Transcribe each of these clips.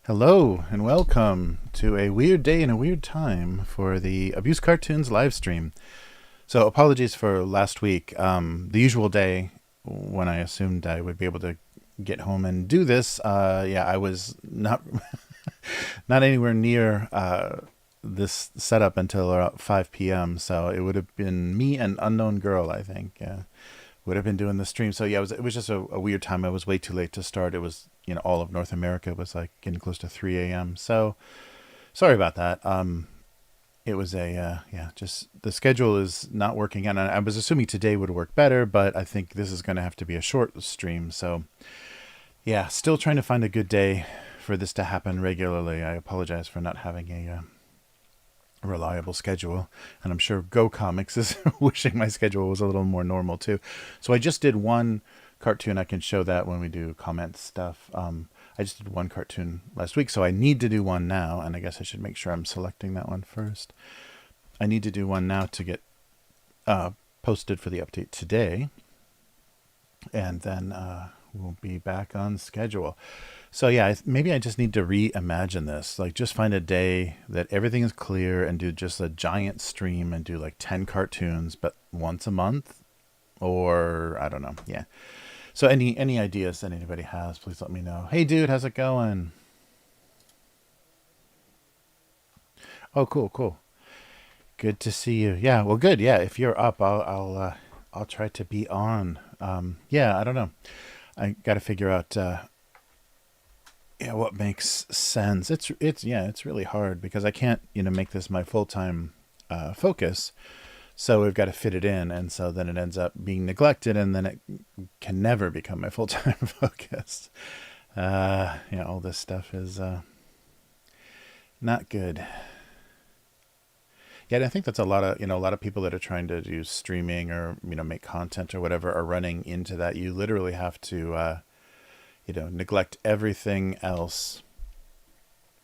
Hello and welcome to a weird day and a weird time for the Abusecartoons Livestream. So apologies for last week. The usual day when I assumed I would be able to get home and do this. I was not not anywhere near this setup until about 5 p.m. So it would have been me and Unknown Girl, I think. Would have been doing the stream. So yeah, it was just a weird time. I was way too late to start. It was, all of North America was like getting close to 3 a.m. So sorry about that. It was just the schedule is not working out. And I was assuming today would work better, but I think this is going to have to be a short stream. So yeah, still trying to find a good day for this to happen regularly. I apologize for not having a reliable schedule, and I'm sure Go Comics is wishing my schedule was a little more normal too. So I just did one cartoon. I can show that when we do comment stuff. I just did one cartoon last week, so I need to do one now, and I guess I should make sure I'm selecting that one first. I need to do one now to get posted for the update today, and then we'll be back on schedule. So yeah, maybe I just need to reimagine this. Like, just find a day that everything is clear and do just a giant stream and do like 10 cartoons, but once a month, or I don't know. Yeah. So any ideas that anybody has, please let me know. Hey, dude, how's it going? Oh, cool. Good to see you. Yeah, well, good. Yeah, if you're up, I'll try to be on. Yeah, I don't know. I got to figure out. What makes sense. It's really hard because I can't make this my full-time focus, so we've got to fit it in, and so then it ends up being neglected, and then it can never become my full-time focus. All this stuff is not good. Yeah, and I think that's a lot of people that are trying to do streaming or make content or whatever are running into that. You literally have to neglect everything else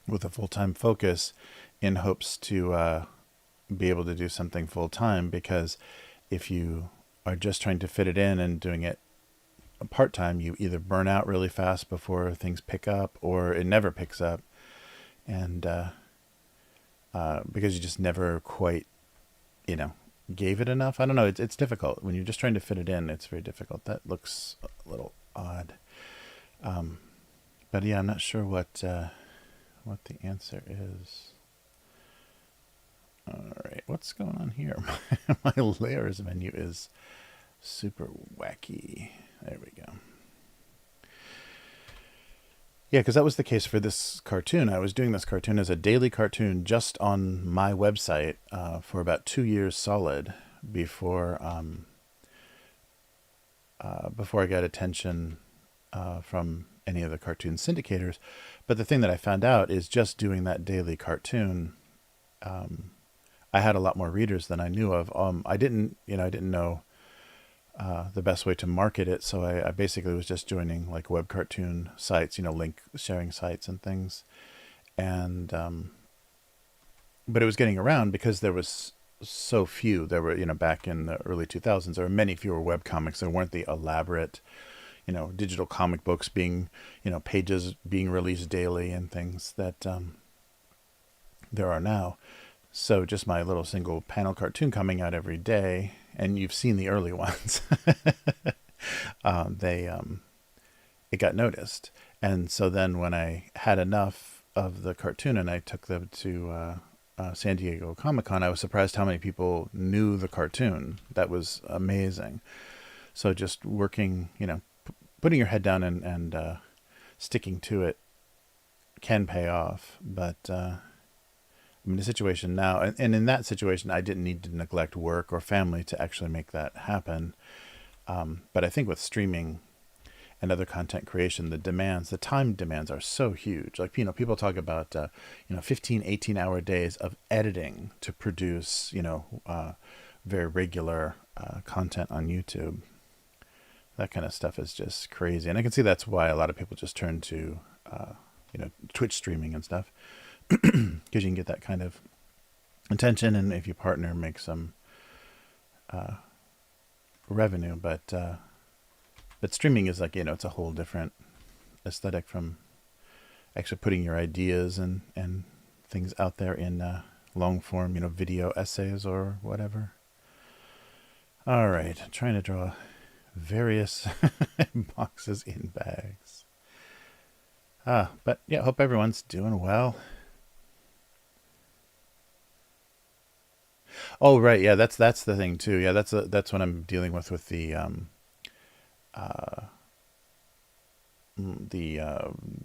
with a full-time focus in hopes to be able to do something full-time, because if you are just trying to fit it in and doing it part-time, you either burn out really fast before things pick up, or it never picks up, and because you just never quite gave it enough. I don't know, it's difficult when you're just trying to fit it in. It's very difficult. That looks a little odd. But yeah, I'm not sure what the answer is. All right, what's going on here? My layers menu is super wacky. There we go. Yeah, because that was the case for this cartoon. I was doing this cartoon as a daily cartoon just on my website for about 2 years solid before I got attention from any of the cartoon syndicators. But the thing that I found out is just doing that daily cartoon, I had a lot more readers than I knew of. I didn't know the best way to market it, so I basically was just joining like web cartoon sites, link sharing sites and things, and but it was getting around because there was so few. There were, back in the early 2000s, there were many fewer web comics. There weren't the elaborate digital comic books being, pages being released daily and things that there are now. So just my little single panel cartoon coming out every day, and you've seen the early ones. It got noticed, and so then when I had enough of the cartoon and I took them to San Diego Comic-Con, I was surprised how many people knew the cartoon. That was amazing. So just working, putting your head down and sticking to it can pay off. But I'm in a situation now, and in that situation, I didn't need to neglect work or family to actually make that happen. But I think with streaming and other content creation, the time demands are so huge. Like, people talk about, 15, 18-hour days of editing to produce, very regular content on YouTube. That kind of stuff is just crazy. And I can see that's why a lot of people just turn to, Twitch streaming and stuff, because you can get that kind of attention, and if you partner, make some revenue. But streaming is like, it's a whole different aesthetic from actually putting your ideas and things out there in long form, video essays or whatever. All right, I'm trying to draw various boxes in bags. But yeah, hope everyone's doing well. Oh, right, yeah, that's the thing too. Yeah, that's what I'm dealing with the uh,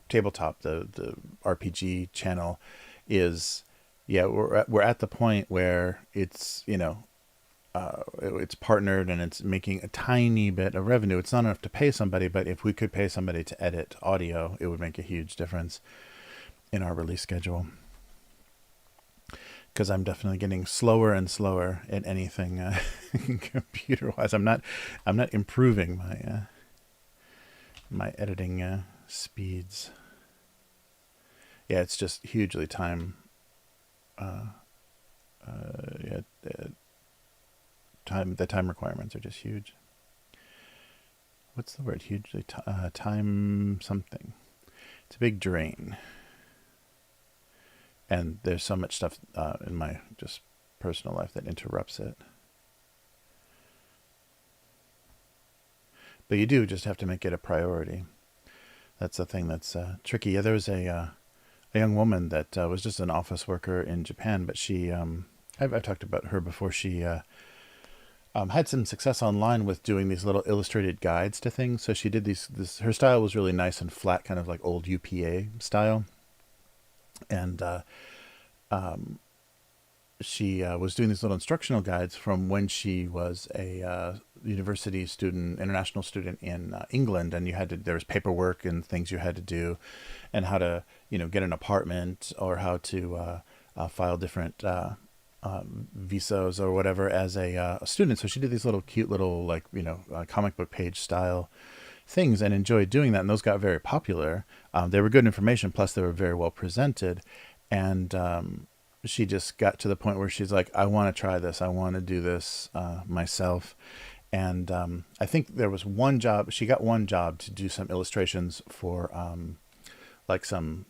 tabletop, the RPG channel is, yeah, we're at the point where it's partnered and it's making a tiny bit of revenue. It's not enough to pay somebody, but if we could pay somebody to edit audio, it would make a huge difference in our release schedule. Because I'm definitely getting slower and slower at anything computer-wise. I'm not improving my editing speeds. Yeah, it's just hugely time. Yeah, the time requirements are just huge. What's the word? Hugely time something. It's a big drain. And there's so much stuff in my just personal life that interrupts it. But you do just have to make it a priority. That's the thing that's tricky. Yeah, there was a young woman that was just an office worker in Japan, but she, I've talked about her before. She had some success online with doing these little illustrated guides to things. So she did her style was really nice and flat, kind of like old UPA style. And she was doing these little instructional guides from when she was a university student, international student in England, and there was paperwork and things you had to do, and how to get an apartment, or how to file different visas or whatever as a student. So she did these little cute little comic book page style things and enjoyed doing that, and those got very popular. They were good information, plus they were very well presented, and she just got to the point where she's like, I want to try this, I want to do this myself. And I think there was she got one job to do some illustrations for like some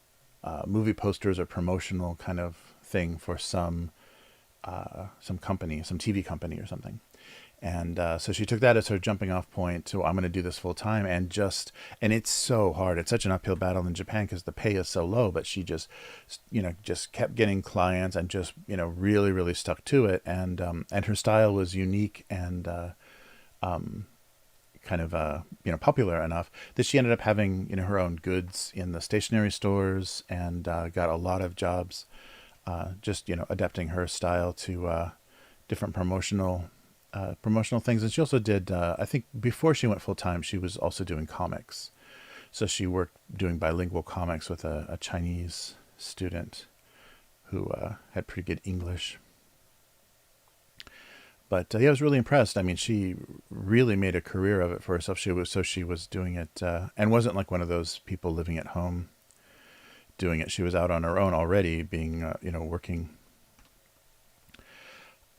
movie posters or promotional kind of thing for some company, some TV company or something. And so she took that as her jumping off point to, I'm going to do this full time. And it's so hard. It's such an uphill battle in Japan because the pay is so low, but she just kept getting clients and just, really, really stuck to it. And her style was unique and kind of, popular enough that she ended up having, her own goods in the stationery stores, and got a lot of jobs, just, adapting her style to different promotional things. And she also did, I think before she went full time, she was also doing comics. So she worked doing bilingual comics with a Chinese student who had pretty good English. But yeah, I was really impressed. I mean, she really made a career of it for herself. She was doing it, and wasn't like one of those people living at home doing it. She was out on her own already, being, working,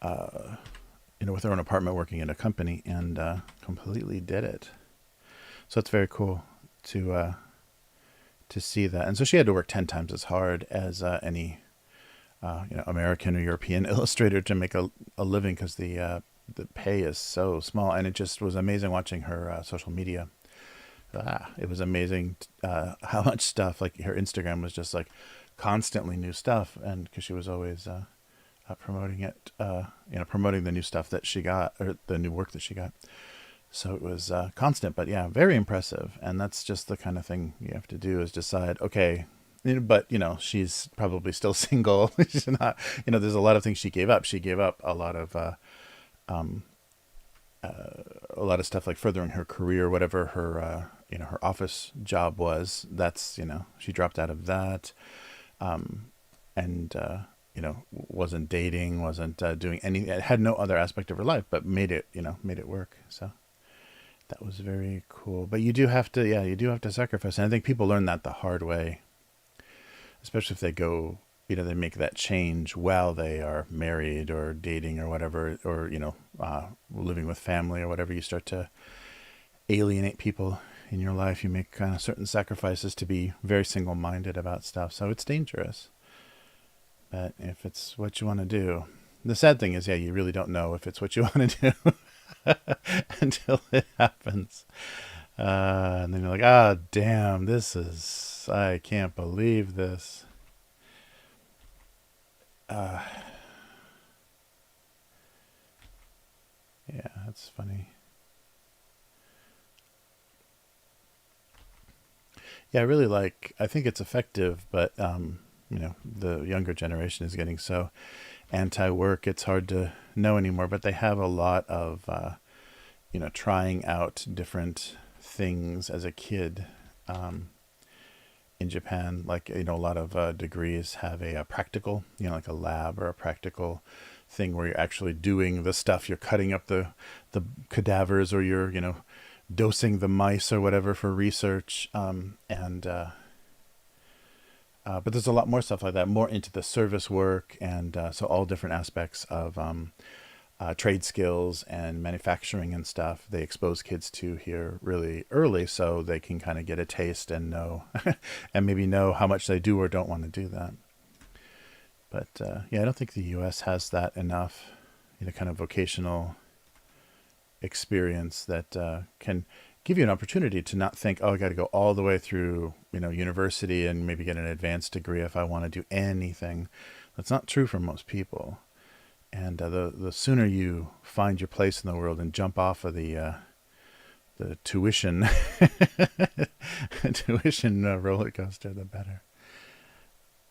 with her own apartment, working in a company, and completely did it. So it's very cool to see that. And so she had to work 10 times as hard as any American or European illustrator to make a living, because the pay is so small. And it just was amazing watching her social media. It was amazing how much stuff, like her Instagram was just like constantly new stuff, and because she was always promoting it, promoting the new stuff that she got, or the new work that she got. So it was constant, but yeah, very impressive. And that's just the kind of thing you have to do, is decide, okay, but she's probably still single. She's not, there's a lot of things she gave up. She gave up a lot of stuff, like furthering her career, whatever her her office job was. That's, she dropped out of that, and wasn't dating, wasn't doing any, it had no other aspect of her life, but made it work. So that was very cool. But you do have to sacrifice. And I think people learn that the hard way, especially if they go, they make that change while they are married or dating or whatever, or, living with family or whatever. You start to alienate people in your life you make kind of certain sacrifices to be very single-minded about stuff. So it's dangerous. But if it's what you want to do, the sad thing is, yeah, you really don't know if it's what you want to do until it happens. And then you're like, ah, damn, I can't believe this. Yeah, that's funny. Yeah, I think it's effective, but, the younger generation is getting so anti-work, it's hard to know anymore. But they have a lot of, trying out different things as a kid. In Japan, like, a lot of degrees have a practical, like a lab or a practical thing where you're actually doing the stuff. You're cutting up the cadavers, or you're, dosing the mice or whatever for research. But there's a lot more stuff like that, more into the service work, and so all different aspects of trade skills and manufacturing and stuff they expose kids to here really early, so they can kind of get a taste and know and maybe know how much they do or don't want to do that. But yeah, I don't think the US has that enough, kind of vocational experience that can give you an opportunity to not think, oh, I got to go all the way through, university and maybe get an advanced degree if I want to do anything. That's not true for most people. And the sooner you find your place in the world and jump off of the tuition roller coaster, the better.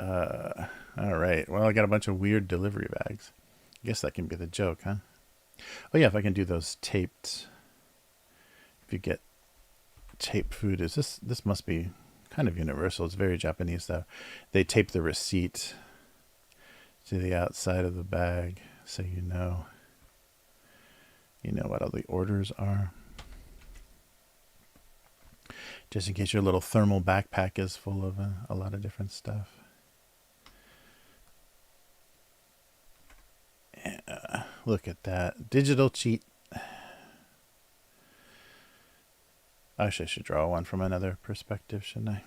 All right. Well, I got a bunch of weird delivery bags. I guess that can be the joke, huh? Oh yeah, if I can do those taped. If you get taped food, this must be kind of universal. It's very Japanese though. They tape the receipt to the outside of the bag, so you know what all the orders are. Just in case your little thermal backpack is full of a lot of different stuff. Yeah, look at that. Digital cheat. I should draw one from another perspective, shouldn't I?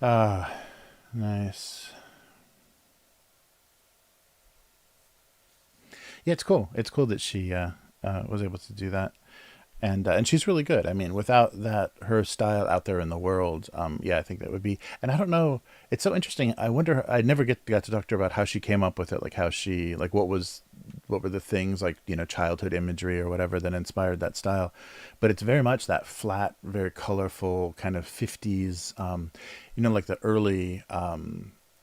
Ah, nice. Yeah, it's cool. It's cool that she was able to do that. And she's really good. I mean, without that, her style out there in the world, yeah, I think that would be. And I don't know. It's so interesting. I wonder. I never got to talk to her about how she came up with it. Like how she, like what were the things, like, childhood imagery or whatever that inspired that style. But it's very much that flat, very colorful kind of 50s. Like the early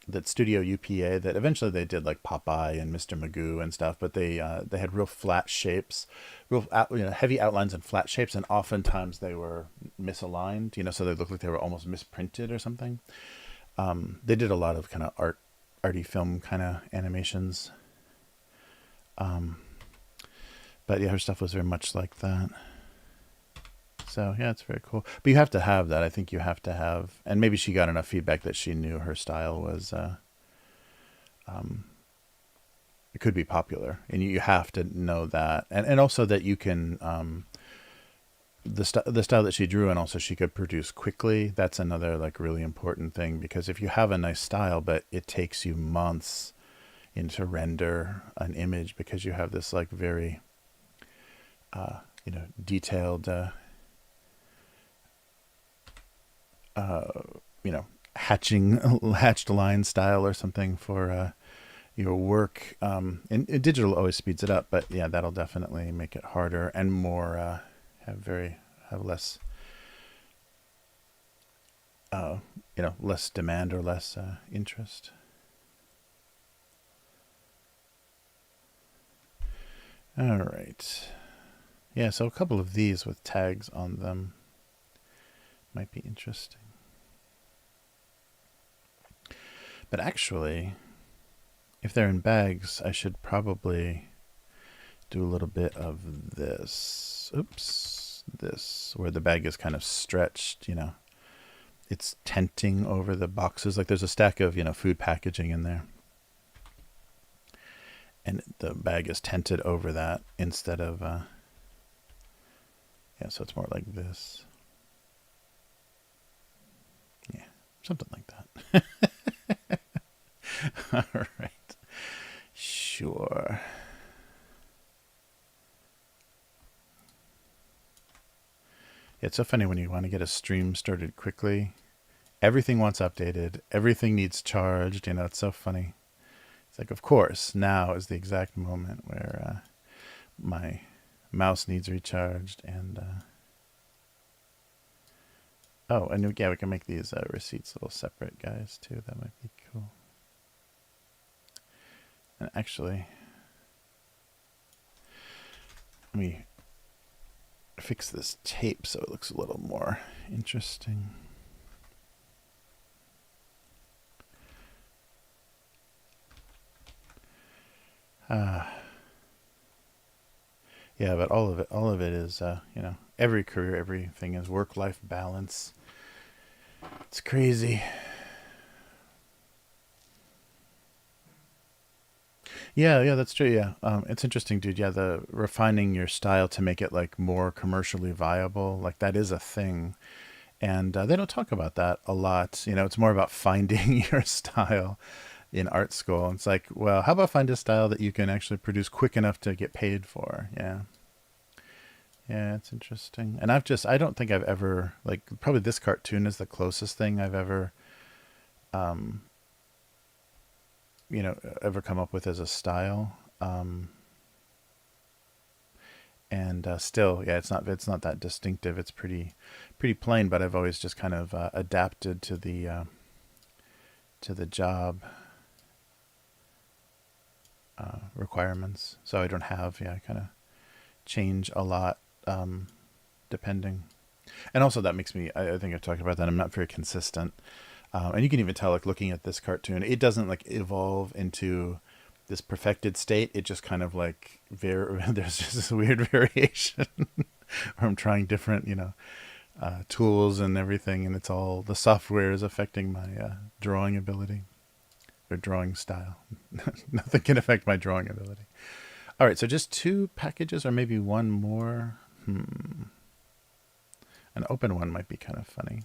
that Studio UPA that eventually they did like Popeye and Mr. Magoo and stuff, but they had real flat shapes, real heavy outlines and flat shapes, and oftentimes they were misaligned, so they looked like they were almost misprinted or something. They did a lot of kind of arty film kind of animations. But yeah, her stuff was very much like that. So yeah, it's very cool. But you have to have that. I think you have to have, and maybe she got enough feedback that she knew her style was, it could be popular, and you have to know that, and also that you can, the style that she drew, and also she could produce quickly. That's another like really important thing, because if you have a nice style, but it takes you months to render an image because you have this like very, detailed, hatched line style or something for your work. And digital always speeds it up, but yeah, that'll definitely make it harder and more have less less demand or less interest. All right. Yeah, so a couple of these with tags on them might be interesting. But actually, if they're in bags, I should probably do a little bit of this. Oops. This, where the bag is kind of stretched, It's tenting over the boxes. Like there's a stack of, food packaging in there. And the bag is tented over that instead of Yeah, so it's more like this. Yeah, something like that. All right. Sure. It's so funny when you want to get a stream started quickly. Everything wants updated. Everything needs charged. You know, it's so funny. It's like, of course, now is the exact moment where my mouse needs recharged. And, oh, and yeah, we can make these receipts a little separate, guys, too. That might be cool. And actually, let me fix this tape so it looks a little more interesting. Yeah, but all of it is, you know, every career, everything is work-life balance. It's crazy. Yeah, that's true. Yeah, it's interesting, dude. Yeah, the refining your style to make it like more commercially viable, like that is a thing, and they don't talk about that a lot. You know, it's more about finding your style in art school. It's like, well, how about find a style that you can actually produce quick enough to get paid for? Yeah. Yeah, it's interesting. And I don't think I've ever, like, probably this cartoon is the closest thing I've ever, um, ever come up with as a style. And still, yeah, it's not that distinctive. It's pretty plain, but I've always just kind of adapted to the job requirements. So I don't have, yeah, kind of change a lot depending. And also that makes me, I think I've talked about that. I'm not very consistent. And you can even tell, like, looking at this cartoon, it doesn't like evolve into this perfected state. It just kind of like there's just this weird variation where I'm trying different, tools and everything, and it's all the software is affecting my drawing ability or drawing style. Nothing can affect my drawing ability. All right, so just 2 packages or maybe one more. An open one might be kind of funny.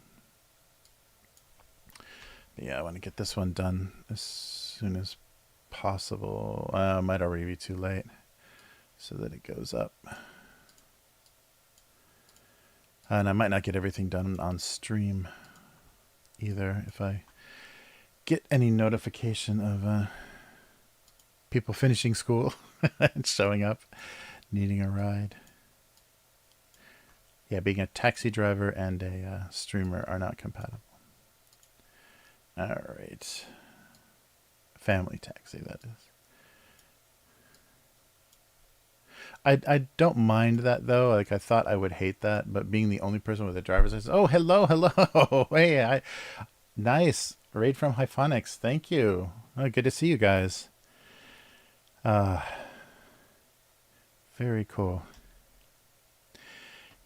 But yeah, I want to get this one done as soon as possible. Might already be too late, so that it goes up. And I might not get everything done on stream either if I get any notification of people finishing school and showing up, needing a ride. Yeah, being a taxi driver and a streamer are not compatible. All right. Family taxi, that is. I don't mind that, though. Like, I thought I would hate that, but being the only person with a driver's license. Oh, hello. Hey, nice. Raid from Hyphonics. Thank you. Oh, good to see you guys. Very cool.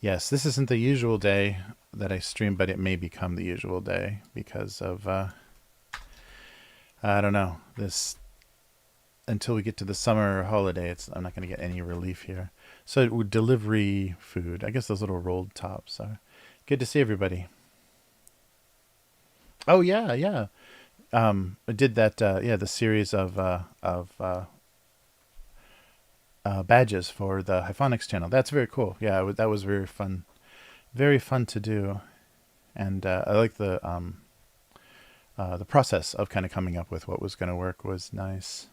Yes, this isn't the usual day that I stream, but it may become the usual day because of, I don't know, this, until we get to the summer holiday, I'm not going to get any relief here. So delivery food, I guess those little rolled tops are good to see everybody. Oh yeah. I did that, the series of badges for the Hyphonics channel. That's very cool. Yeah, that was very fun to do, and I like the process of kind of coming up with what was going to work was nice.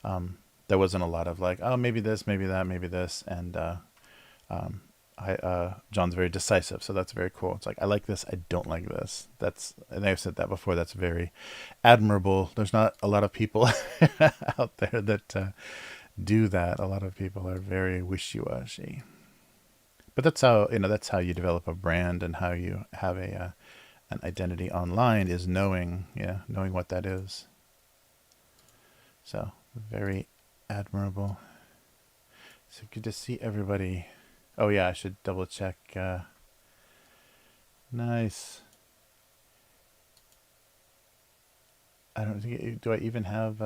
There wasn't a lot of like, oh, maybe this, maybe that, maybe this, and John's very decisive, so that's very cool. It's like, I like this, I don't like this. And I've said that before. That's very admirable. There's not a lot of people out there that do that. A lot of people are very wishy-washy. But that's how you develop a brand and how you have an identity online is knowing what that is. So very admirable. So good to see everybody. Oh yeah, I should double check. Nice. I don't think. Do I even have?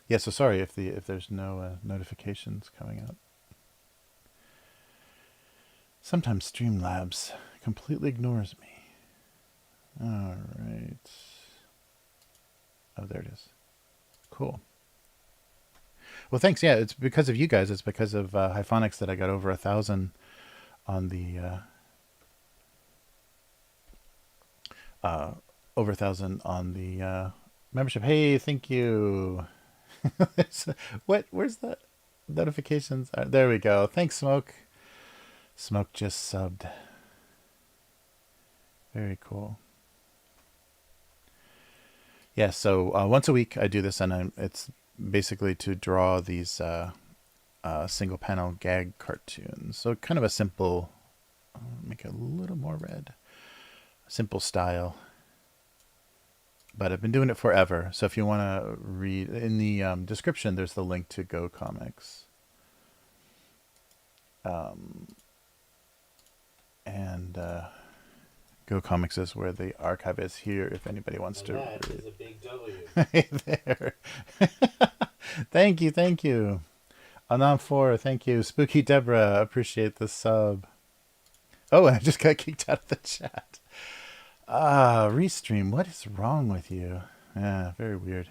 Yeah. So sorry if there's no notifications coming up. Sometimes Streamlabs completely ignores me. All right. Oh, there it is. Cool. Well, thanks. Yeah, it's because of you guys. It's because of Hyphonics that I got over 1,000 on the over 1,000 on the membership. Hey, thank you. What? Where's the notifications? There we go. Thanks, Smoke. Smoke just subbed. Very cool. Yeah, so once a week I do this, and it's basically to draw these single panel gag cartoons. So kind of a simple, make it a little more red, simple style. But I've been doing it forever. So if you want to read, in the description, there's the link to Go Comics. And Go Comics is where the archive is here if anybody wants to read. That is a big W. Hey there. Thank you, thank you. Anam4, thank you. Spooky Deborah, appreciate the sub. Oh, and I just got kicked out of the chat. Restream, what is wrong with you? Yeah, very weird.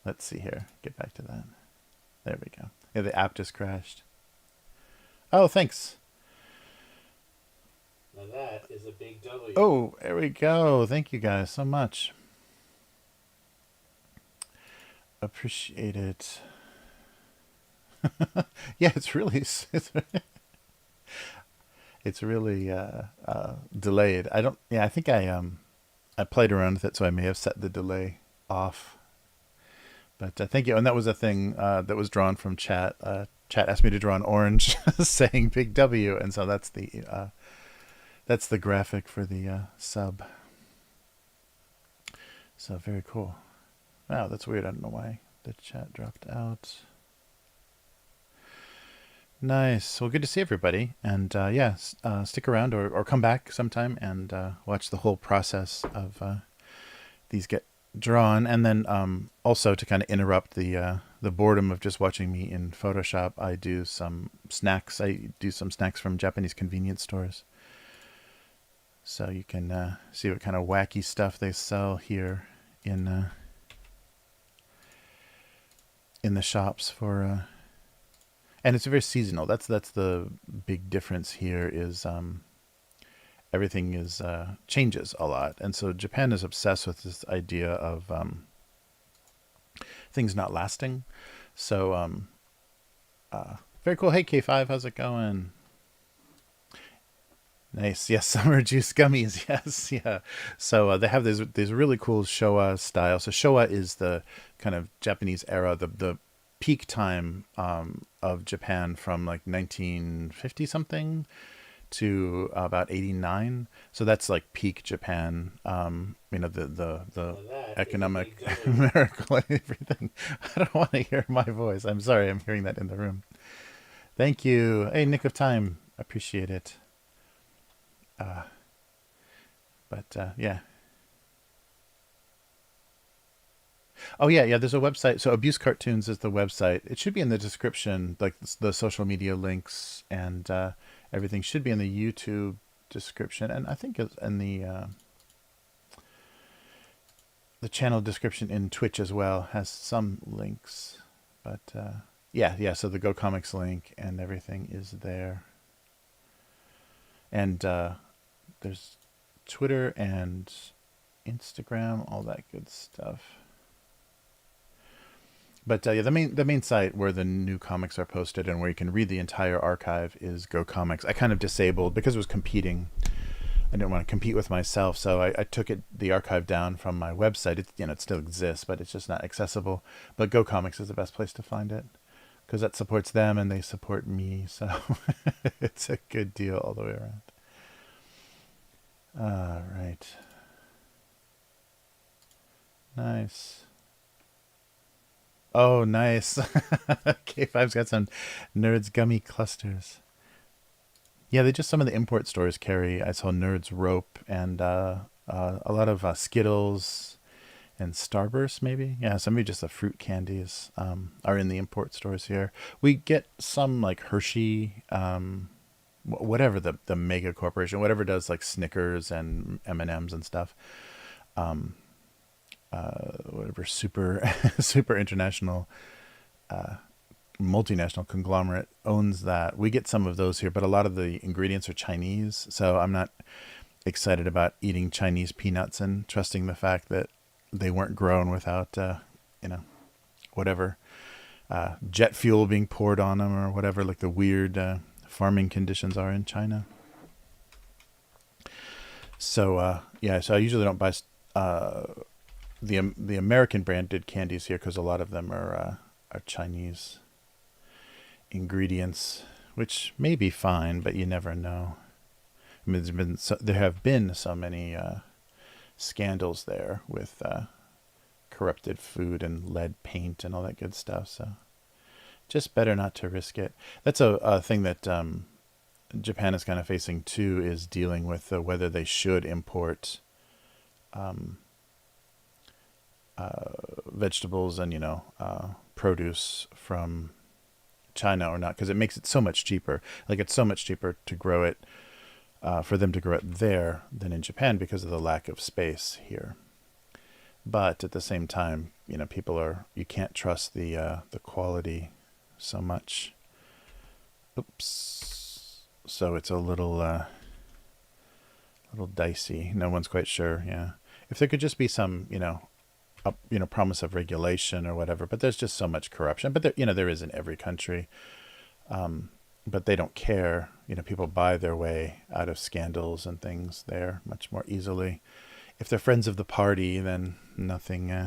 Let's see here. Get back to that. There we go. Yeah, the app just crashed. Oh, thanks. Now that is a big W. Oh, there we go. Thank you guys so much. Appreciate it. Yeah, it's really it's really delayed. I think I played around with it, so I may have set the delay off. But thank you. And that was a thing that was drawn from chat. Chat asked me to draw an orange saying big W, and so that's the graphic for the sub. So very cool. Wow, that's weird. I don't know why the chat dropped out. Nice. Well, good to see everybody. And yeah, stick around or come back sometime and watch the whole process of these get drawn. And then also to kind of interrupt the boredom of just watching me in Photoshop, I do some snacks. I do some snacks from Japanese convenience stores. So you can see what kind of wacky stuff they sell here in the shops for... and it's very seasonal. That's the big difference here is everything is changes a lot. And so Japan is obsessed with this idea of things not lasting. So very cool. Hey, K5, how's it going? Nice. Yes, summer juice gummies. Yes, yeah. So they have these really cool Showa style. So Showa is the kind of Japanese era, the peak time of Japan from like 1950 something to about 89. So that's like peak Japan. The economic miracle and everything. I don't want to hear my voice. I'm sorry. I'm hearing that in the room. Thank you. Hey, Nick of Time. Appreciate it. Yeah. Oh yeah, there's a website. So Abusecartoons is the website. It should be in the description, like the social media links and everything should be in the YouTube description, and I think it's in the channel description in Twitch as well has some links. But yeah. So the Go Comics link and everything is there, and there's Twitter and Instagram, all that good stuff. But yeah, the main site where the new comics are posted and where you can read the entire archive is Go Comics. I kind of disabled because it was competing. I didn't want to compete with myself, so I took the archive down from my website. It still exists, but it's just not accessible. But Go Comics is the best place to find it because that supports them and they support me. So it's a good deal all the way around. All right. Nice. Oh, nice. K5's got some Nerds gummy clusters. Yeah, some of the import stores carry. I saw Nerds rope and a lot of Skittles and Starburst, maybe. Yeah, some of just the fruit candies are in the import stores here. We get some like Hershey whatever the mega corporation, whatever does like Snickers and M&Ms and stuff, whatever super super international multinational conglomerate owns that. We get some of those here, but a lot of the ingredients are Chinese, so I'm not excited about eating Chinese peanuts and trusting the fact that they weren't grown without whatever jet fuel being poured on them or whatever, like the weird farming conditions are in China. So so I usually don't buy the American branded candies here because a lot of them are Chinese ingredients, which may be fine, but you never know. I mean, there have been so many scandals there with corrupted food and lead paint and all that good stuff. So just better not to risk it. That's a thing that Japan is kind of facing too, is dealing with whether they should import vegetables and produce from China or not, because it makes it so much cheaper. Like, it's so much cheaper to grow it for them to grow it there than in Japan because of the lack of space here. But at the same time, you can't trust the quality so much. Oops. So it's a little dicey. No one's quite sure. Yeah. If there could just be some, promise of regulation or whatever, but there's just so much corruption. But there is in every country. But they don't care. People buy their way out of scandals and things there much more easily. If they're friends of the party, then nobody's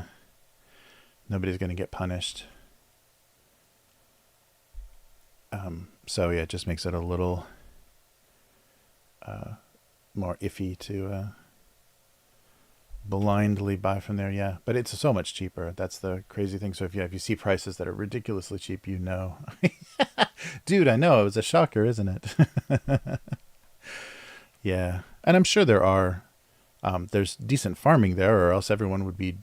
going to get punished. So yeah, it just makes it a little more iffy to blindly buy from there. Yeah, but it's so much cheaper. That's the crazy thing. So if you see prices that are ridiculously cheap, dude, I know, it was a shocker, isn't it? Yeah, and I'm sure there's decent farming there, or else everyone would be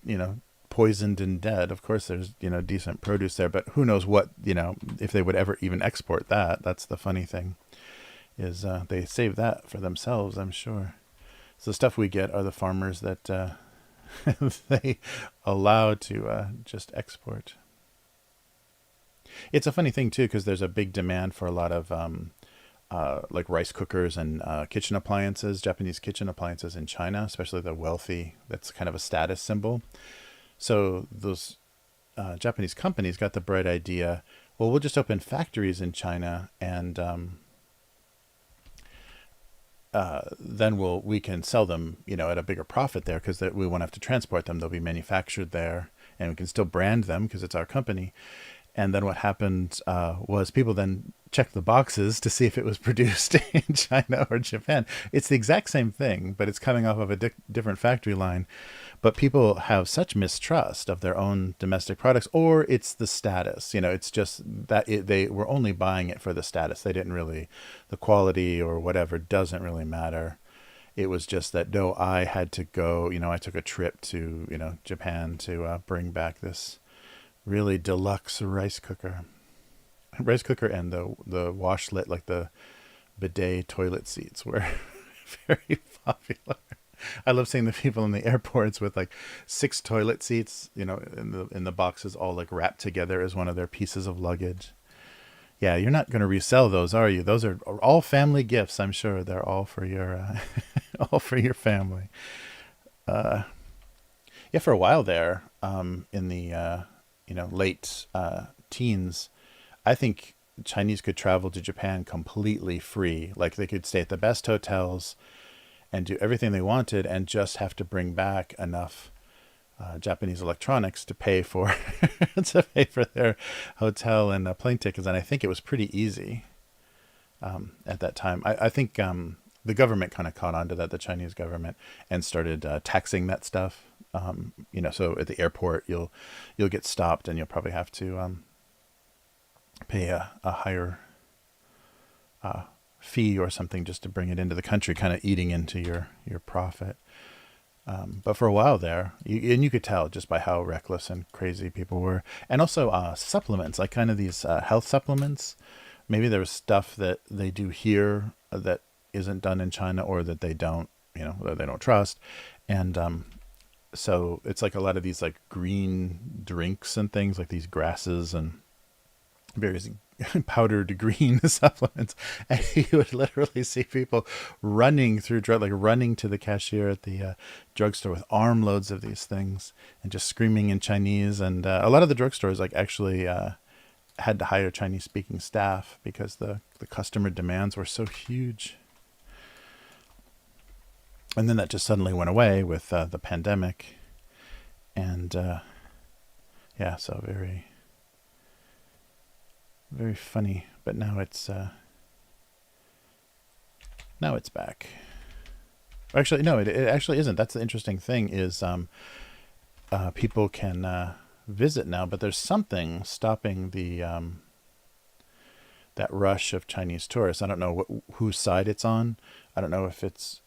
poisoned and dead. Of course there's decent produce there, but who knows what if they would ever even export that. That's the funny thing, is they save that for themselves, I'm sure. So the stuff we get are the farmers that they allow to just export. It's a funny thing too, because there's a big demand for a lot of like rice cookers and kitchen appliances, Japanese kitchen appliances in China, especially the wealthy. That's kind of a status symbol. So those Japanese companies got the bright idea, well, we'll just open factories in China, and then we can sell them, at a bigger profit there, because we won't have to transport them. They'll be manufactured there, and we can still brand them because it's our company. And then what happened was people then checked the boxes to see if it was produced in China or Japan. It's the exact same thing, but it's coming off of a different factory line. But people have such mistrust of their own domestic products, or it's the status. It's just that they were only buying it for the status. They didn't really, the quality or whatever doesn't really matter. It was just that, no, I had to go, I took a trip to, Japan to bring back this really deluxe rice cooker and the washlet, like the bidet toilet seats, were very popular. I love seeing the people in the airports with like 6 toilet seats, in the boxes, all like wrapped together as one of their pieces of luggage. Yeah, you're not going to resell those, are you? Those are all family gifts. I'm sure they're all for your all for your family. Yeah, for a while there, in the late teens, I think Chinese could travel to Japan completely free. Like, they could stay at the best hotels and do everything they wanted, and just have to bring back enough Japanese electronics to pay for their hotel and plane tickets. And I think it was pretty easy at that time. I think the government kind of caught on to that, the Chinese government, and started taxing that stuff. So at the airport, you'll get stopped, and you'll probably have to pay a higher fee or something just to bring it into the country, kind of eating into your profit. But for a while there, you could tell just by how reckless and crazy people were. And also supplements, like kind of these health supplements maybe there was stuff that they do here that isn't done in China, or that they don't, that they don't trust. And so it's like a lot of these like green drinks and things, like these grasses and various powdered green supplements, and you would literally see people running through like running to the cashier at the drugstore with armloads of these things and just screaming in Chinese. And a lot of the drugstores like actually had to hire Chinese speaking staff because the customer demands were so huge. And then that just suddenly went away with the pandemic. And yeah, so very, very funny. But now it's back. Actually, no, it actually isn't. That's the interesting thing is people can visit now, but there's something stopping the that rush of Chinese tourists. I don't know whose side it's on. I don't know if it's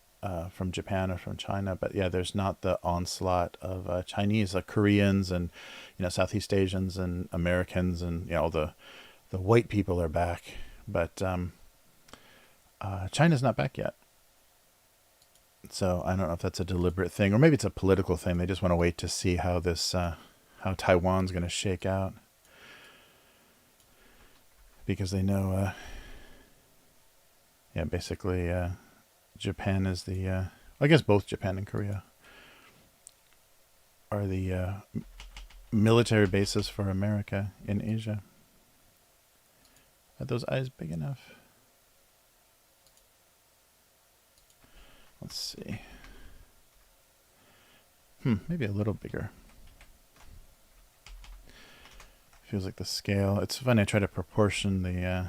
from Japan or from China, but yeah, there's not the onslaught of Chinese, like Koreans and Southeast Asians and Americans, and all the white people are back, but China's not back yet. So I don't know if that's a deliberate thing, or maybe it's a political thing. They just want to wait to see how this how Taiwan's going to shake out, because they know basically Japan is the I guess both Japan and Korea are the military bases for America in Asia. Are those eyes big enough? Let's see. Maybe a little bigger. Feels like the scale. It's funny, I try to proportion the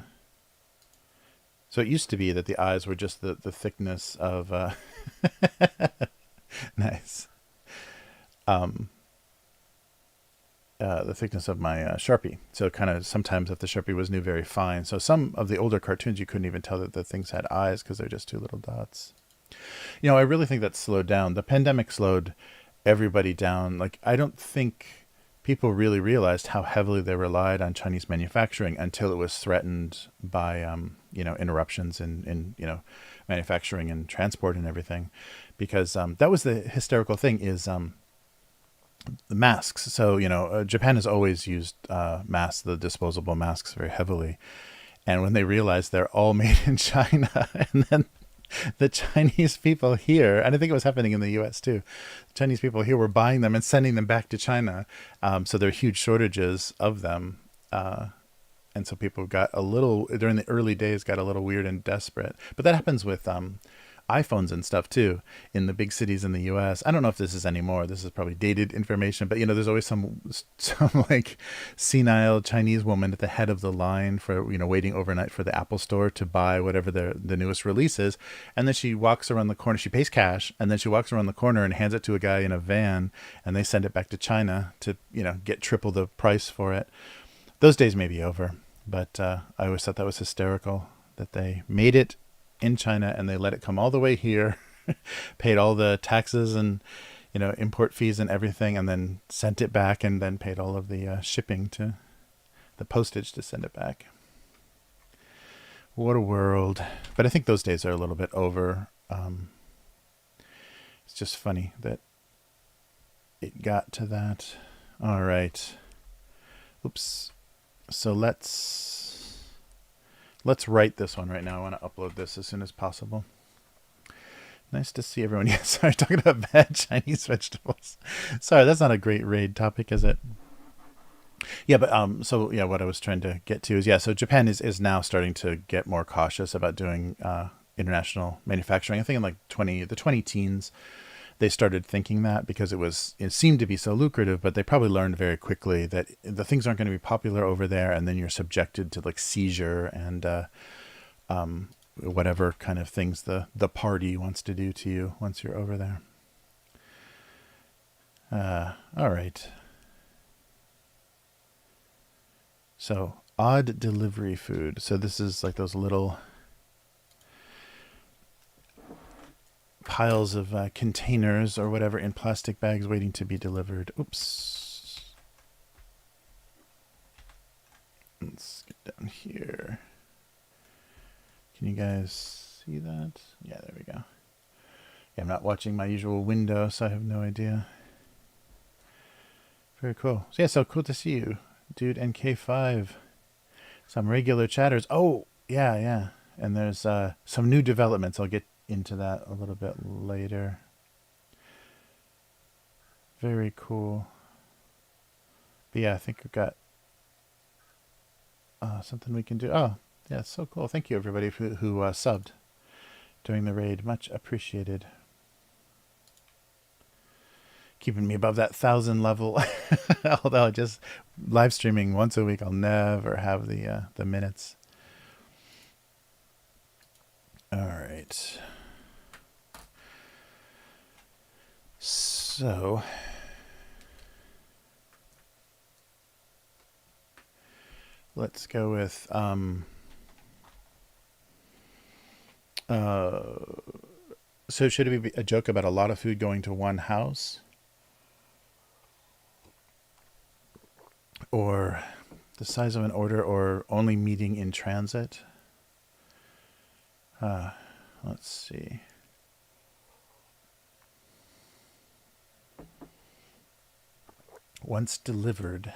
so it used to be that the eyes were just the thickness of nice. The thickness of my Sharpie. So kind of sometimes if the Sharpie was new, very fine. So some of the older cartoons, you couldn't even tell that the things had eyes because they're just two little dots. I really think that's slowed down. The pandemic slowed everybody down. Like, I don't think people really realized how heavily they relied on Chinese manufacturing until it was threatened by, interruptions in manufacturing and transport and everything. Because that was the hysterical thing is the masks. So, Japan has always used masks, the disposable masks, very heavily. And when they realized they're all made in China, and then the Chinese people here, and I think it was happening in the US too, the Chinese people here were buying them and sending them back to China. So there are huge shortages of them. And so people got a little, during the early days, got a little weird and desperate. But that happens with iPhones and stuff too in the big cities in the US. I don't know if this is anymore. This is probably dated information, but there's always some like senile Chinese woman at the head of the line for waiting overnight for the Apple store to buy whatever the newest release is, and then she walks around the corner. She pays cash, and then she walks around the corner and hands it to a guy in a van, and they send it back to China to get triple the price for it. Those days may be over, but I always thought that was hysterical that they made it in China and they let it come all the way here, paid all the taxes and import fees and everything, and then sent it back, and then paid all of the shipping, to the postage to send it back. What a world. But I think those days are a little bit over. It's just funny that it got to that. All right. Oops. So let's write this one right now. I want to upload this as soon as possible. Nice to see everyone. Yeah, sorry, talking about bad Chinese vegetables. Sorry, that's not a great raid topic, is it? Yeah, but what I was trying to get to is, so Japan is now starting to get more cautious about doing international manufacturing. I think in like the 20 teens, they started thinking that because it seemed to be so lucrative, but they probably learned very quickly that the things aren't going to be popular over there, and then you're subjected to like seizure and whatever kind of things the party wants to do to you once you're over there. All right. So odd delivery food. So this is like those little piles of containers or whatever in plastic bags waiting to be delivered. Oops. Let's get down here. Can you guys see that? Yeah, there we go. Yeah, I'm not watching my usual window, so I have no idea. Very cool. So yeah, so cool to see you, dude. NK5. Some regular chatters. Oh, yeah, yeah. And there's some new developments. I'll get into that a little bit later. Very cool. But yeah, I think we've got something we can do. Oh, yeah, so cool. Thank you, everybody, who subbed during the raid. Much appreciated. Keeping me above that 1,000 level. Although just live streaming once a week, I'll never have the minutes. All right. So let's go with so should it be a joke about a lot of food going to one house? Or the size of an order, or only meeting in transit? Let's see. Once delivered.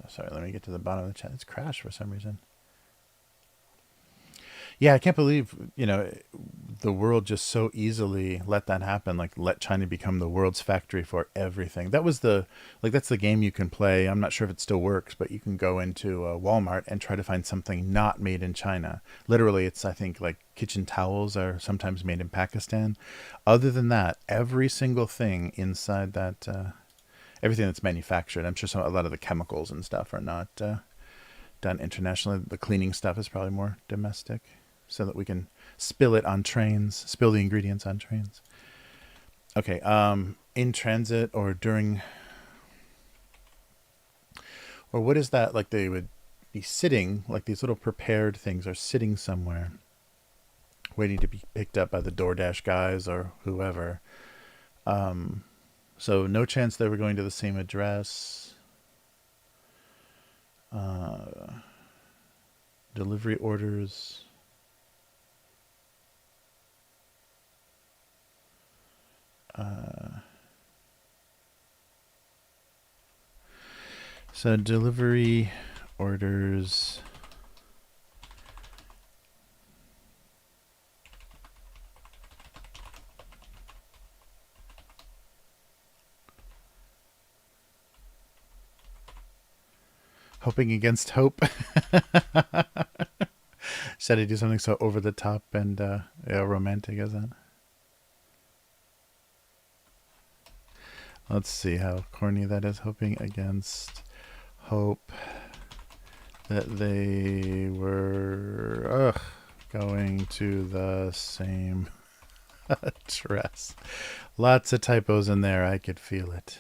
Sorry, let me get to the bottom of the chat. It's crashed for some reason. Yeah, I can't believe, the world just so easily let that happen. Like, let China become the world's factory for everything. That was that's the game you can play. I'm not sure if it still works, but you can go into Walmart and try to find something not made in China. Literally, it's, I think, like kitchen towels are sometimes made in Pakistan. Other than that, every single thing inside that, everything that's manufactured, I'm sure a lot of the chemicals and stuff are not done internationally. The cleaning stuff is probably more domestic, so that we can spill the ingredients on trains. Okay, in transit or during, or what is that? Like they would be sitting, like these little prepared things are sitting somewhere, waiting to be picked up by the DoorDash guys or whoever. So no chance they were going to the same address. Delivery orders. So delivery orders. Hoping against hope. Should I do something so over the top and romantic as that? Let's see how corny that is. Hoping against hope that they were going to the same address. Lots of typos in there. I could feel it.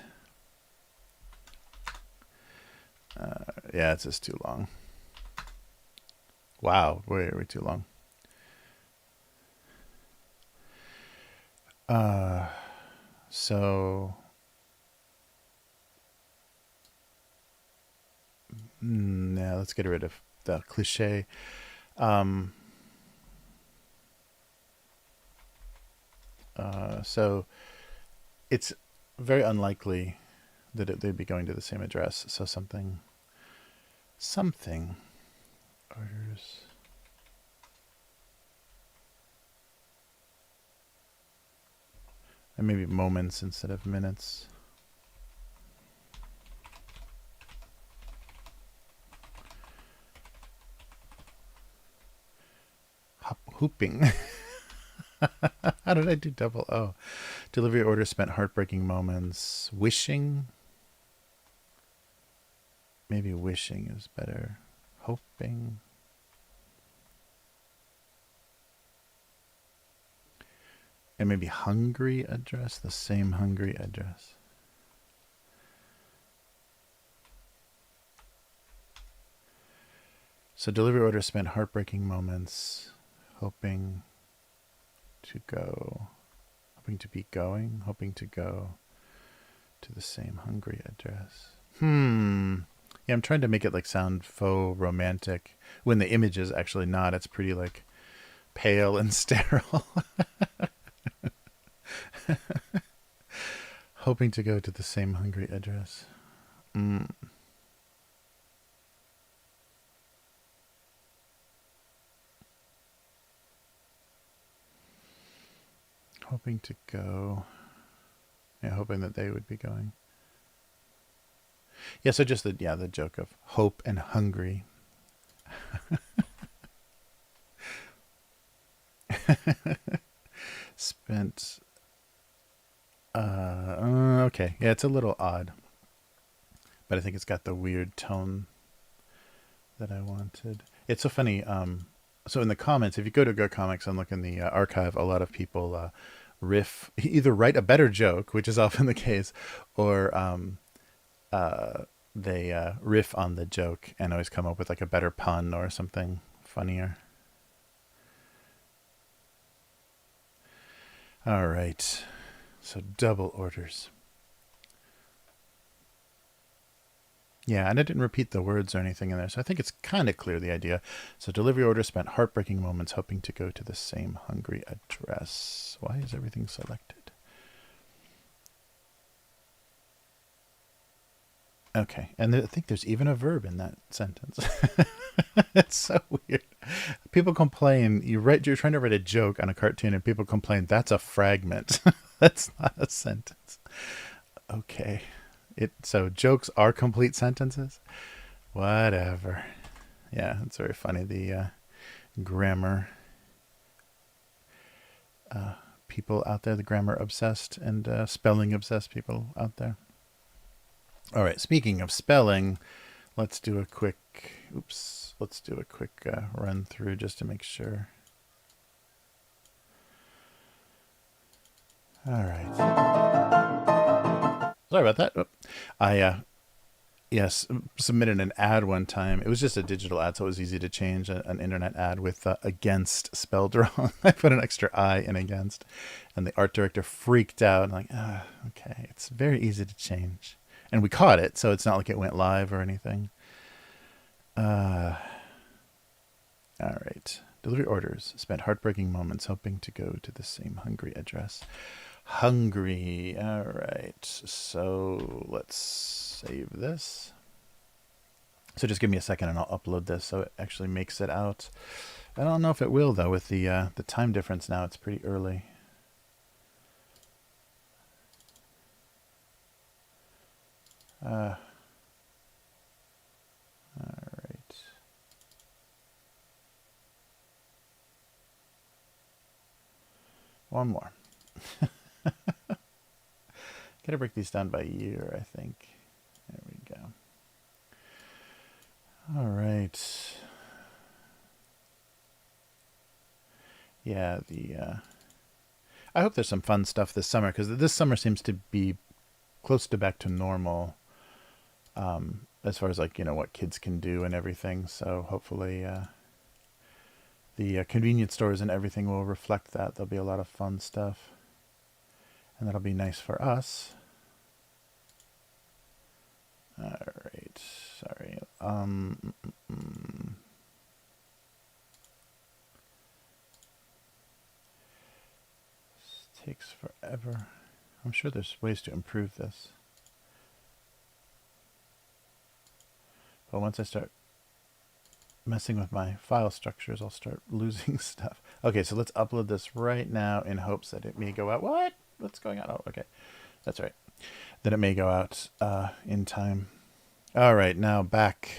Yeah, it's just too long. Wow, way too long. So yeah, let's get rid of the cliche. So it's very unlikely that they'd be going to the same address. So something orders. And maybe moments instead of minutes. Hooping. How did I do double O? Delivery order spent heartbreaking moments. Wishing. Maybe wishing is better. Hoping. And maybe hungry address. The same hungry address. So delivery order spent heartbreaking moments. Hoping to go. Hoping to be going. Hoping to go to the same hungry address. Yeah, I'm trying to make it like sound faux romantic when the image is actually not. It's pretty like pale and sterile. Hoping to go to the same hungry address. Hoping to go. Yeah, hoping that they would be going. Yeah, so just the joke of hope and hungry. Spent. Okay. Yeah, it's a little odd, but I think it's got the weird tone that I wanted. It's so funny. So in the comments, if you go to Go Comics and look in the archive, a lot of people riff, either write a better joke, which is often the case, or they riff on the joke and always come up with like a better pun or something funnier. All right. So double orders. Yeah, and I didn't repeat the words or anything in there, so I think it's kind of clear the idea. So delivery order spent heartbreaking moments hoping to go to the same hungry address. Why is everything selected? Okay, and I think there's even a verb in that sentence. It's so weird. People complain, you're trying to write a joke on a cartoon and people complain, that's a fragment. That's not a sentence. Okay. So jokes are complete sentences? Whatever. Yeah, it's very funny. The grammar people out there, the grammar obsessed and spelling obsessed people out there. All right, speaking of spelling, let's do a quick run through just to make sure. All right. Sorry about that. I submitted an ad one time. It was just a digital ad, so it was easy to change an internet ad with against spelled wrong. I put an extra I in against, and the art director freaked out. I'm like, okay, it's very easy to change. And we caught it, so it's not like it went live or anything. All right. Delivery orders. Spent heartbreaking moments hoping to go to the same hungry address. Hungry. All right. So let's save this. So just give me a second and I'll upload this so it actually makes it out. I don't know if it will, though, with the time difference now. It's pretty early. All right. One more. Gotta break these down by year, I think. There we go. All right. Yeah, I hope there's some fun stuff this summer, because this summer seems to be close to back to normal as far as like, what kids can do and everything. So hopefully the convenience stores and everything will reflect that. There'll be a lot of fun stuff, and that'll be nice for us. All right. Sorry. This takes forever. I'm sure there's ways to improve this. But once I start messing with my file structures, I'll start losing stuff. Okay, so let's upload this right now in hopes that it may go out. What? What's going on? Oh, okay. That's right. That it may go out in time. All right, now back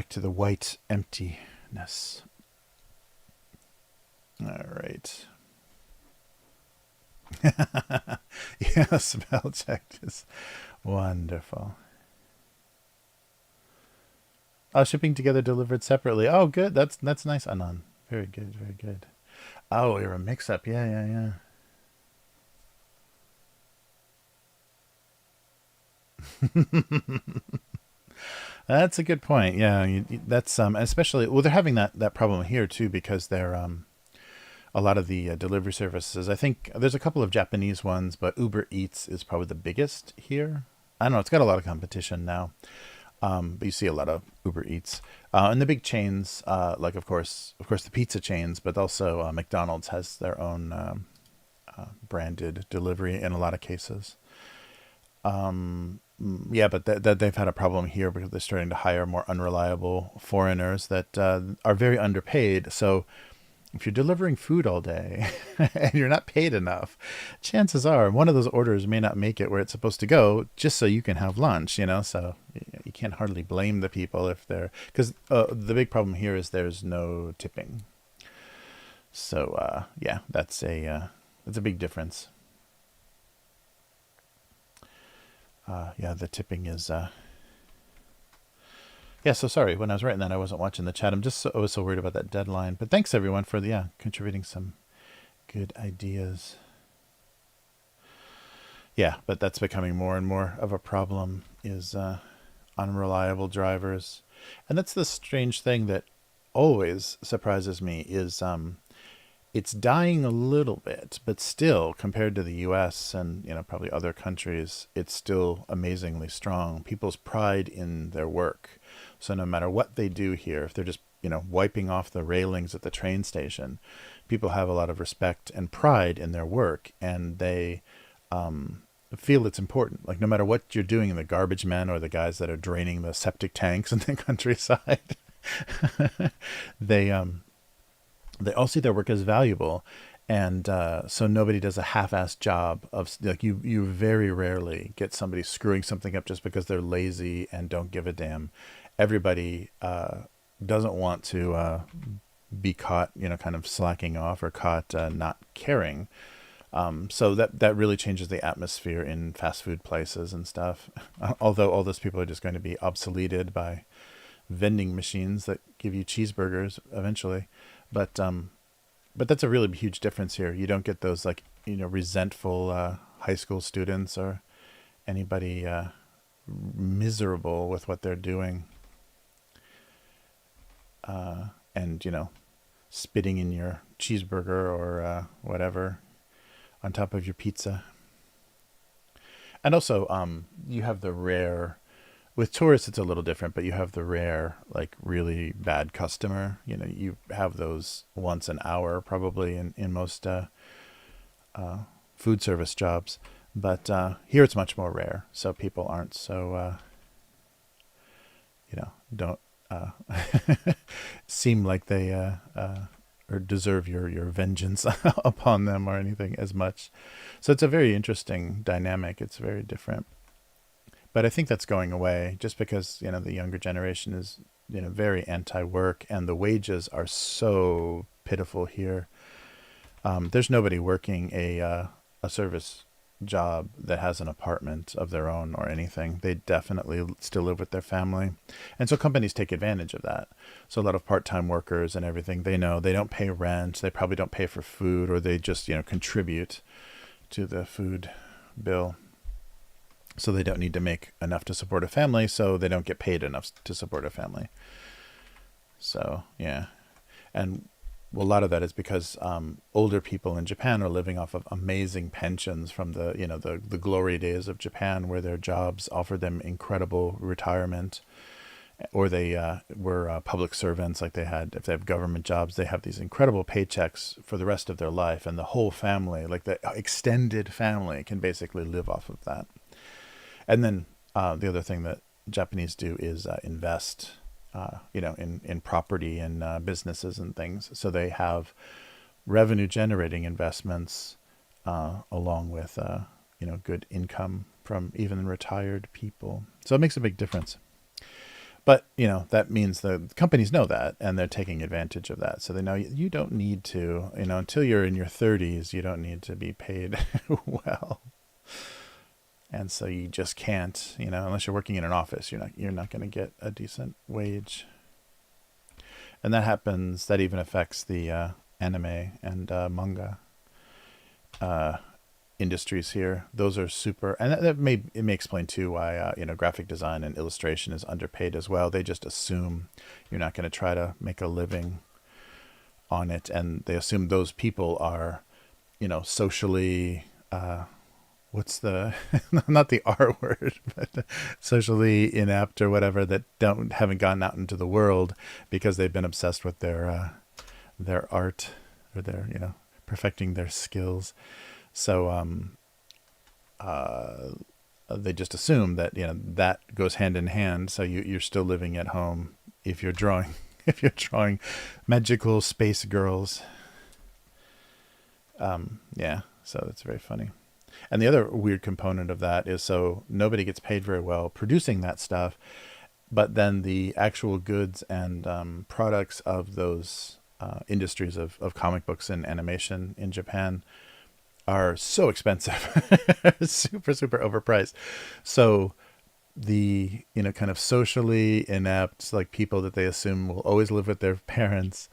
to the white emptiness. All right. Yeah, spell check is wonderful. Oh, shipping together, delivered separately. Oh, good. That's nice, Anon. Very good, very good. Oh, you're a mix-up. Yeah. That's a good point. Yeah, that's especially, well, they're having that problem here too, because they're a lot of the delivery services. I think there's a couple of Japanese ones, but Uber Eats is probably the biggest here. I don't know. It's got a lot of competition now, but you see a lot of Uber Eats and the big chains, like of course the pizza chains, but also McDonald's has their own branded delivery in a lot of cases. Yeah, but they've had a problem here because they're starting to hire more unreliable foreigners that are very underpaid. So if you're delivering food all day and you're not paid enough, chances are one of those orders may not make it where it's supposed to go just so you can have lunch, you know? So you can't hardly blame the people if they're, because the big problem here is there's no tipping. So yeah, that's a big difference. Yeah, the tipping is yeah, so sorry. When I was writing that, I wasn't watching the chat. I was so worried about that deadline. But thanks everyone for contributing some good ideas. Yeah, but that's becoming more and more of a problem is unreliable drivers. And that's the strange thing that always surprises me is it's dying a little bit, but still compared to the US and probably other countries, it's still amazingly strong. People's pride in their work. So no matter what they do here, if they're just, wiping off the railings at the train station, people have a lot of respect and pride in their work, and they feel it's important. Like no matter what you're doing, the garbage men or the guys that are draining the septic tanks in the countryside, they all see their work as valuable. And so nobody does a half-assed job of like you very rarely get somebody screwing something up just because they're lazy and don't give a damn. Everybody doesn't want to be caught, kind of slacking off or caught not caring. So that really changes the atmosphere in fast food places and stuff. Although all those people are just going to be obsoleted by vending machines that give you cheeseburgers eventually. But that's a really huge difference here. You don't get those resentful high school students or anybody miserable with what they're doing. And spitting in your cheeseburger or whatever on top of your pizza. And also, you have the rare, with tourists it's a little different, but you have the rare, really bad customer. You have those once an hour probably in most food service jobs. But here it's much more rare, so people aren't so, don't seem like they or deserve your vengeance upon them or anything as much. So it's a very interesting dynamic. It's very different. But I think that's going away just because, the younger generation is, very anti-work, and the wages are so pitiful here. There's nobody working a service job that has an apartment of their own or anything. They definitely still live with their family. And so companies take advantage of that. So a lot of part-time workers and everything, they know they don't pay rent. They probably don't pay for food, or they just, contribute to the food bill. So they don't need to make enough to support a family, so they don't get paid enough to support a family. So, yeah. And a lot of that is because older people in Japan are living off of amazing pensions from the glory days of Japan, where their jobs offered them incredible retirement, or they were public servants. Like if they have government jobs, they have these incredible paychecks for the rest of their life, and the whole family, like the extended family, can basically live off of that. And then the other thing that Japanese do is invest, in property and businesses and things. So they have revenue generating investments along with, good income from even retired people. So it makes a big difference. But, that means the companies know that, and they're taking advantage of that. So they know you don't need to, until you're in your 30s, you don't need to be paid well. And so you just can't, unless you're working in an office, you're not going to get a decent wage. And that even affects the anime and manga industries here. Those are super, and it may explain too why graphic design and illustration is underpaid as well. They just assume you're not going to try to make a living on it, and they assume those people are, socially, what's the, not the R word, but socially inept or whatever, that haven't gotten out into the world because they've been obsessed with their art, or their, perfecting their skills. So they just assume that, that goes hand in hand. So you're still living at home if you're drawing if you're drawing magical space girls. Yeah, so that's very funny. And the other weird component of that is, so nobody gets paid very well producing that stuff, but then the actual goods and products of those industries of comic books and animation in Japan are so expensive, super, super overpriced. So the, kind of socially inept, like people that they assume will always live with their parents,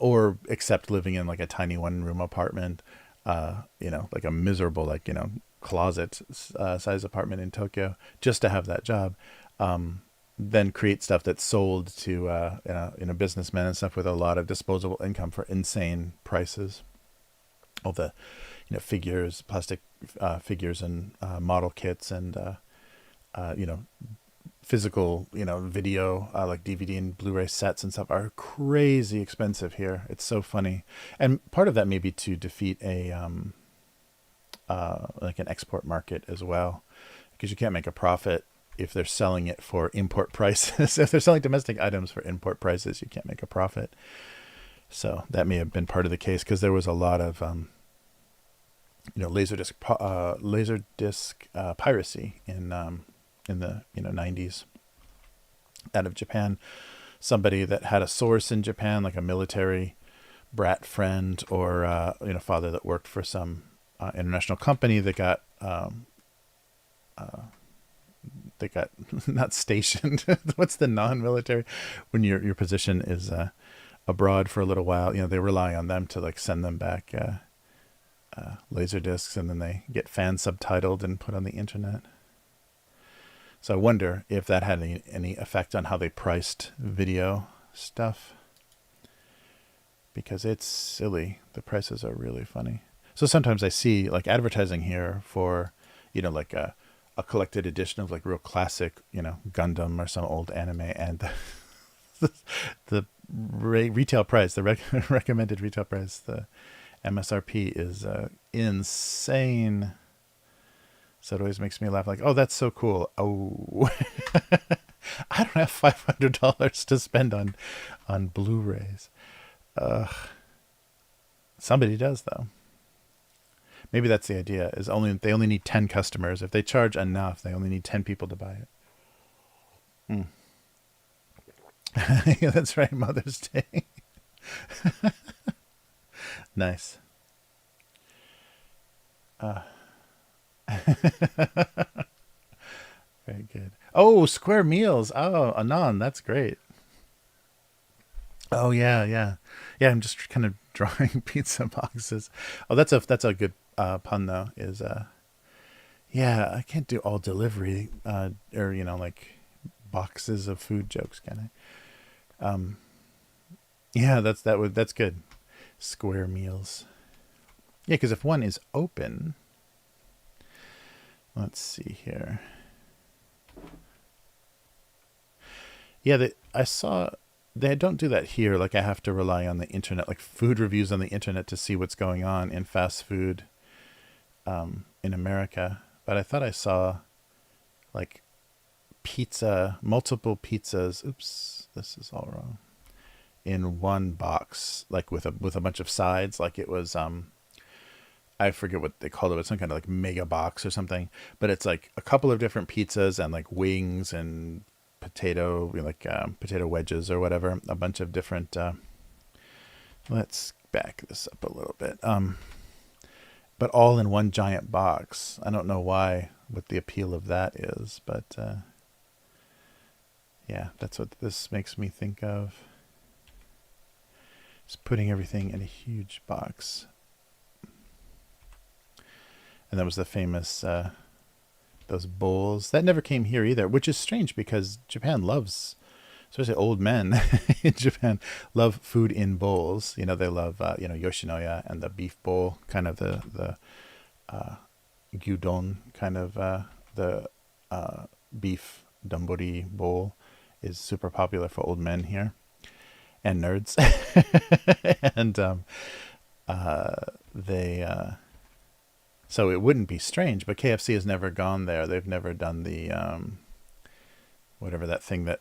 or accept living in like a tiny 1-room apartment, like a miserable, like, closet size apartment in Tokyo, just to have that job, then create stuff that's sold to businessmen and stuff with a lot of disposable income for insane prices. All the figures, plastic figures, and model kits, and physical video, like DVD and Blu-ray sets and stuff, are crazy expensive here. It's so funny. And part of that may be to defeat a like an export market as well, because you can't make a profit if they're selling it for import prices. If they're selling domestic items for import prices, you can't make a profit. So that may have been part of the case, because there was a lot of laserdisc piracy in the 90s out of Japan. Somebody that had a source in Japan, like a military brat friend, or father that worked for some international company that got not stationed. What's the non-military, when your position is abroad for a little while? They rely on them to like send them back laser discs, and then they get fan subtitled and put on the internet. So I wonder if that had any effect on how they priced video stuff, because it's silly. The prices are really funny. So sometimes I see like advertising here for, like a collected edition of like real classic, Gundam or some old anime, and the retail price, the recommended retail price, the MSRP is insane. So it always makes me laugh, like, oh, that's so cool. Oh, I don't have $500 to spend on Blu-rays. Somebody does, though. Maybe that's the idea, is they only need 10 customers. If they charge enough, they only need 10 people to buy it. Yeah, that's right, Mother's Day. Nice. Very good. Oh, Square Meals. Oh, Anon, that's great. Oh yeah. I'm just kind of drawing pizza boxes. Oh, that's a good pun though. Is yeah, I can't do all delivery or like boxes of food jokes, can I? Yeah, that's good. Square Meals. Yeah, because if one is open, let's see here. Yeah, I saw they don't do that here. Like, I have to rely on the internet, like food reviews on the internet, to see what's going on in fast food in America. But I thought I saw like multiple pizzas. Oops, this is all wrong. In one box, like with a bunch of sides. Like it was I forget what they called it, but some kind of like mega box or something. But it's like a couple of different pizzas and like wings and potato wedges or whatever. A bunch of different. Let's back this up a little bit. But all in one giant box. I don't know what the appeal of that is, but yeah, that's what this makes me think of. Just putting everything in a huge box. And that was the famous, those bowls. That never came here either, which is strange because Japan loves especially old men in Japan, love food in bowls. You know, they love Yoshinoya and the beef bowl, kind of the gyudon, kind of the beef donbori bowl is super popular for old men here and nerds. And they so it wouldn't be strange, but KFC has never gone there. They've never done the whatever that thing that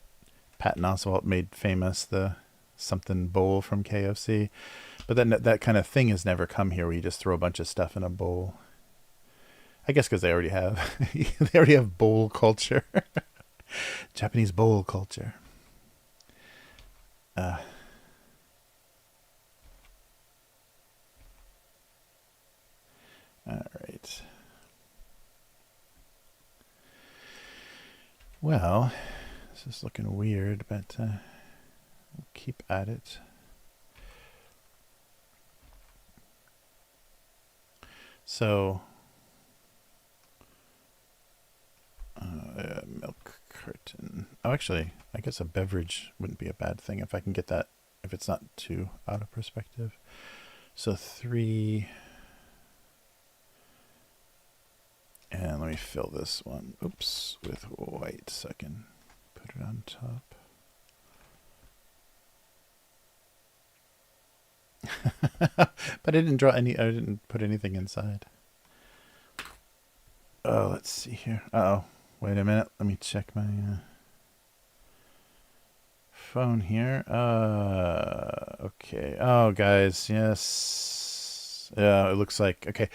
Patton Oswalt made famous, the something bowl from KFC. But then that kind of thing has never come here, where you just throw a bunch of stuff in a bowl. I guess because they already have bowl culture. Japanese bowl culture. All right. Well, this is looking weird, but we'll keep at it. So, milk curtain. Oh, actually, I guess a beverage wouldn't be a bad thing if I can get that, if it's not too out of perspective. So 3, and let me fill this one, oops, with white so I can put it on top. But I didn't I didn't put anything inside. Oh, let's see here. Uh-oh. Wait a minute. Let me check my phone here. Okay. Oh, guys. Yes. Yeah, it looks like. Okay.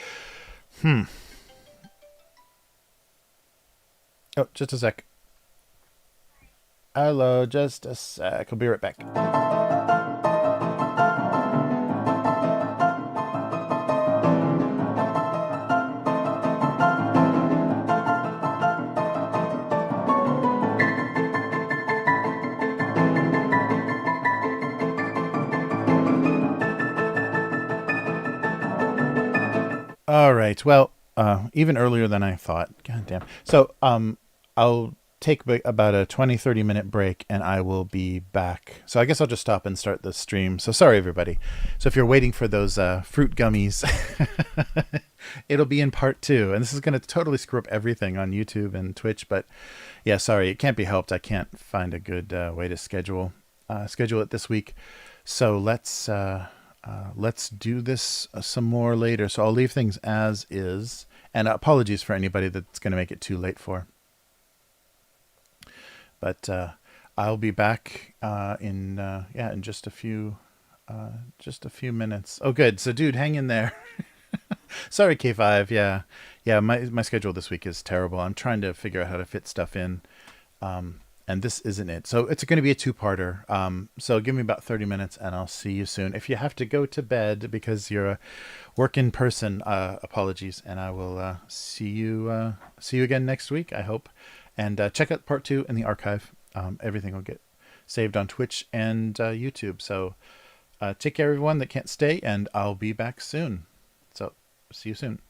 Oh, just a sec. Hello, just a sec. I'll be right back. All right. Well, even earlier than I thought. God damn. So, I'll take about a 20-30 minute break and I will be back. So I guess I'll just stop and start the stream. So sorry, everybody. So if you're waiting for those fruit gummies, it'll be in part 2. And this is going to totally screw up everything on YouTube and Twitch. But yeah, sorry, it can't be helped. I can't find a good way to schedule it this week. So let's do this some more later. So I'll leave things as is. And apologies for anybody that's going to make it too late for. But I'll be back in just a few minutes. Oh, good. So, dude, hang in there. Sorry, K5. Yeah. My schedule this week is terrible. I'm trying to figure out how to fit stuff in, and this isn't it. So it's going to be a 2-parter. So give me about 30 minutes, and I'll see you soon. If you have to go to bed because you're a working person, apologies, and I will see you again next week, I hope. And check out part 2 in the archive. Everything will get saved on Twitch and YouTube. So take care, everyone that can't stay, and I'll be back soon. So see you soon.